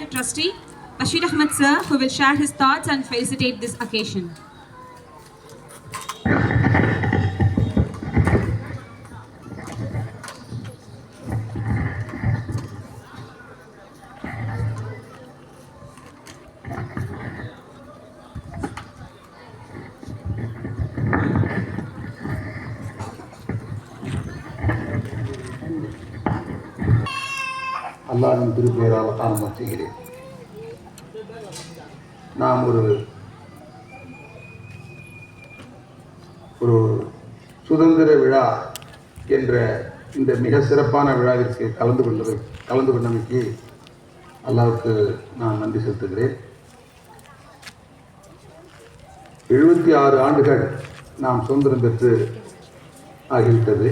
Executive Trustee, Bashir Ahmed Sir, who will share his thoughts and felicitate this occasion. அல்லாஹ்வின் திருப்பெயரால் ஆரம்பம் செய்கிறேன். நாம் ஒரு சுதந்திர விழா என்ற இந்த மிக சிறப்பான விழாவிற்கு கலந்து கொண்டமைக்கு அல்லாஹ்வுக்கு நான் நன்றி செலுத்துகிறேன். 76 ஆண்டுகள் நாம் சுதந்திரம் பெற்று ஆகிவிட்டது.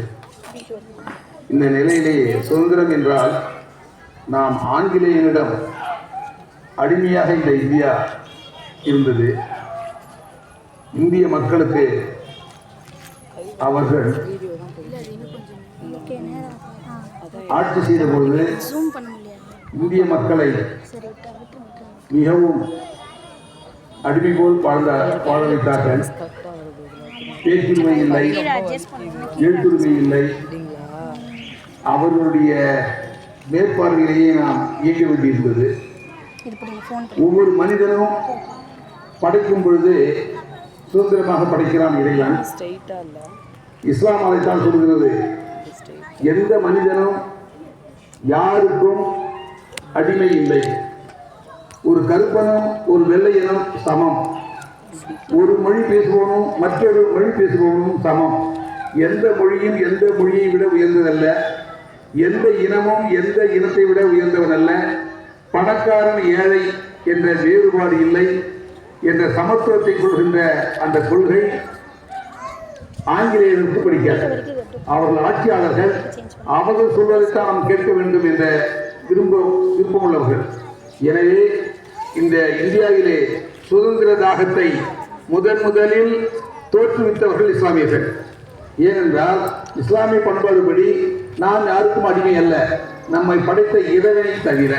இந்த நிலையிலேயே சுதந்திரம் என்றால் நாம் ஆங்கிலேயனிடம் அடிமையாக இந்த இந்தியா இருந்தது. இந்திய மக்களுக்கு அவர்கள் ஆட்சி செய்த பொழுது இந்திய மக்களை மிகவும் அடிமை போல் வாழ வைத்தார்கள். பேச்சுரிமை இல்லை, எழுத்துரிமை இல்லை. அவர்களுடைய மேற்பார்வையிலேயே நாம் இயக்க வேண்டியிருந்தது. ஒவ்வொரு மனிதனும் படைக்கும் பொழுது சுதந்திரமாக படைக்கிறான் இறைவன். இஸ்லாம் அதைத்தான் சொல்கிறது, எந்த மனிதனும் யாருக்கும் அடிமை இல்லை. ஒரு கருப்பனும் ஒரு வெள்ளையனும் சமம். ஒரு மொழி பேசுபவனும் மற்றொரு மொழி பேசுபவனும் சமம். எந்த மொழியும் எந்த மொழியை விட உயர்ந்ததல்ல. எந்த இனமும் எந்த இனத்தை விட உயர்ந்தவன் அல்ல. பணக்காரன் ஏழை என்ற வேறுபாடு இல்லை என்ற சமத்துவத்தை கொள்கின்ற அந்த கொள்கை ஆங்கிலேயருக்கு பிடிக்காது. அவர்கள் ஆட்சியாளர்கள் அவர்கள் சொல்வதைத்தான் நாம் கேட்க வேண்டும் என்ற விருப்பமுள்ளவர்கள். எனவே இந்த இந்தியாவிலே சுதந்திர தாகத்தை முதலில் தோற்றுவித்தவர்கள் இஸ்லாமியர்கள். ஏனென்றால் இஸ்லாமிய பண்பாடுபடி நாம் யாருக்கும் அடிமை அல்ல, நம்மை படைத்த இறைவனை தவிர.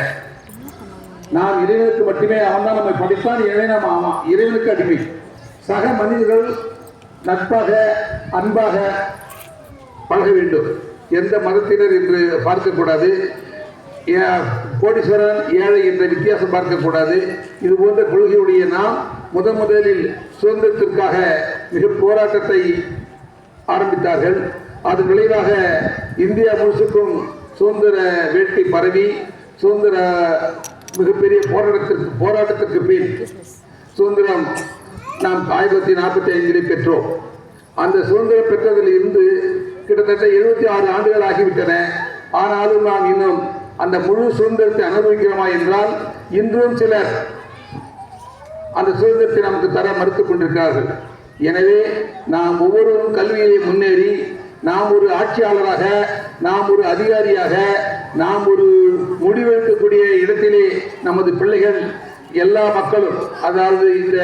நாம் இறைவனுக்கு மட்டுமே, அவன் தான் நம்மை படைத்தான், எனவே நாம் இறைவனுக்கு அடிமை. சக மனிதர்கள் நட்பாக அன்பாக பழக வேண்டும். எந்த மதத்தினர் என்று பார்க்கக்கூடாது. கோடீஸ்வரன் ஏழை என்ற வித்தியாசம் பார்க்கக்கூடாது. இது போன்ற கொள்கையுடைய நாம் முதலில் சுதந்திரத்திற்காக மிக போராட்டத்தை ஆரம்பித்தார்கள். அதன் விளைவாக இந்தியா முழுசுக்கும் சுதந்திர வேட்கை பரவி சுதந்திர மிகப்பெரிய போராட்டத்திற்கு பின் சுதந்திரம் நாம் 1945 பெற்றோம். அந்த சுதந்திரம் பெற்றதில் இருந்து கிட்டத்தட்ட 76 ஆண்டுகள் ஆகிவிட்டன. ஆனாலும் நாம் இன்னும் அந்த முழு சுதந்திரத்தை அனுபவிக்கிறோமா என்றால் இன்றும் சிலர் அந்த சுதந்திரத்தை நமக்கு தர மறுத்துக் கொண்டிருக்கிறார்கள். எனவே நாம் ஒவ்வொருவரும் கல்வியை முன்னேறி நாம் ஒரு ஆட்சியாளராக, நாம் ஒரு அதிகாரியாக, நாம் ஒரு முடிவெடுக்கக்கூடிய இடத்திலே நமது பிள்ளைகள் எல்லா மக்களும், அதாவது இந்த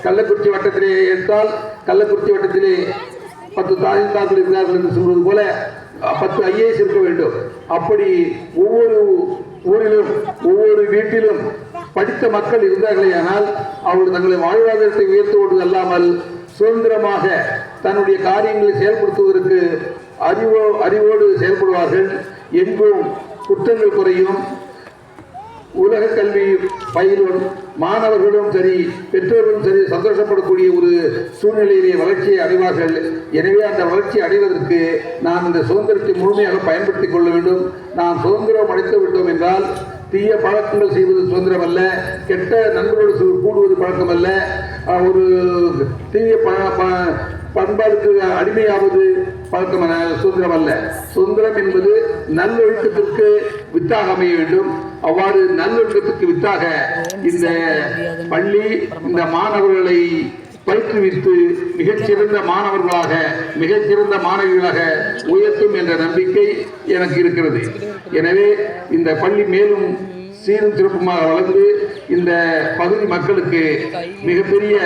கள்ளக்குறிச்சி வட்டத்திலே எடுத்தால் கள்ளக்குறிச்சி வட்டத்திலே 10 தாசில்தார்கள் இருக்கிறார்கள் என்று சொல்வது போல 10 IAS இருக்க வேண்டும். அப்படி ஒவ்வொரு ஊரிலும் ஒவ்வொரு வீட்டிலும் படித்த மக்கள் இருந்தார்களே ஆனால் அவர்கள் தங்களை வாழ்வாதாரத்தை உயர்த்துவது அல்லாமல் சுதந்திரமாக தன்னுடைய காரியங்களை செயல்படுத்துவதற்கு அறிவோடு செயல்படுவார்கள். எங்கும் குற்றங்கள் குறையும். உலக கல்வி பயிலும் மாணவர்களும் சரி, பெற்றோர்களும் சரி சந்தோஷப்படக்கூடிய ஒரு சூழ்நிலையிலே வளர்ச்சியை அடைவார்கள். எனவே அந்த வளர்ச்சி அடைவதற்கு நாம் இந்த சுதந்திரத்தை முழுமையாக பயன்படுத்திக் கொள்ள வேண்டும். நாம் சுதந்திரம் அடைத்து விட்டோம் என்றால் தீய பழக்கங்கள் செய்வது சுதந்திரம் அல்ல, கெட்ட நண்பர்களோடு கூடுவது பழக்கம் அல்ல, ஒரு தீய பண்பாடுக்கு அடிமையாவது பழக்கம் சுதந்திரம் அல்ல. சுதந்திரம் என்பது நல்லொழுக்கத்திற்கு வித்தாக அமைய வேண்டும். அவ்வாறு நல்லொழுக்கத்திற்கு வித்தாக இந்த பள்ளி இந்த மாணவர்களை பயிற்றுவித்து மிகச்சிறந்த மாணவர்களாக, மிகச்சிறந்த மாணவிகளாக உயர்த்தும் என்ற நம்பிக்கை எனக்கு இருக்கிறது. எனவே இந்த பள்ளி மேலும் சீரும் சிறப்புமாக வளர்ந்து இந்த பகுதி மக்களுக்கு மிகப்பெரிய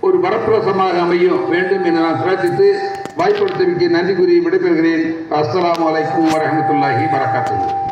ஒரு வரப்பிரசமாக அமையும் வேண்டும் என்று நான் பிரார்த்தித்து வாய்ப்படுத்தவிக்கு நன்றி கூறி விடைபெறுகிறேன். அஸ்ஸலாமு அலைக்கும் வரஹ்மத்துல்லாஹி வரகாத்துஹு.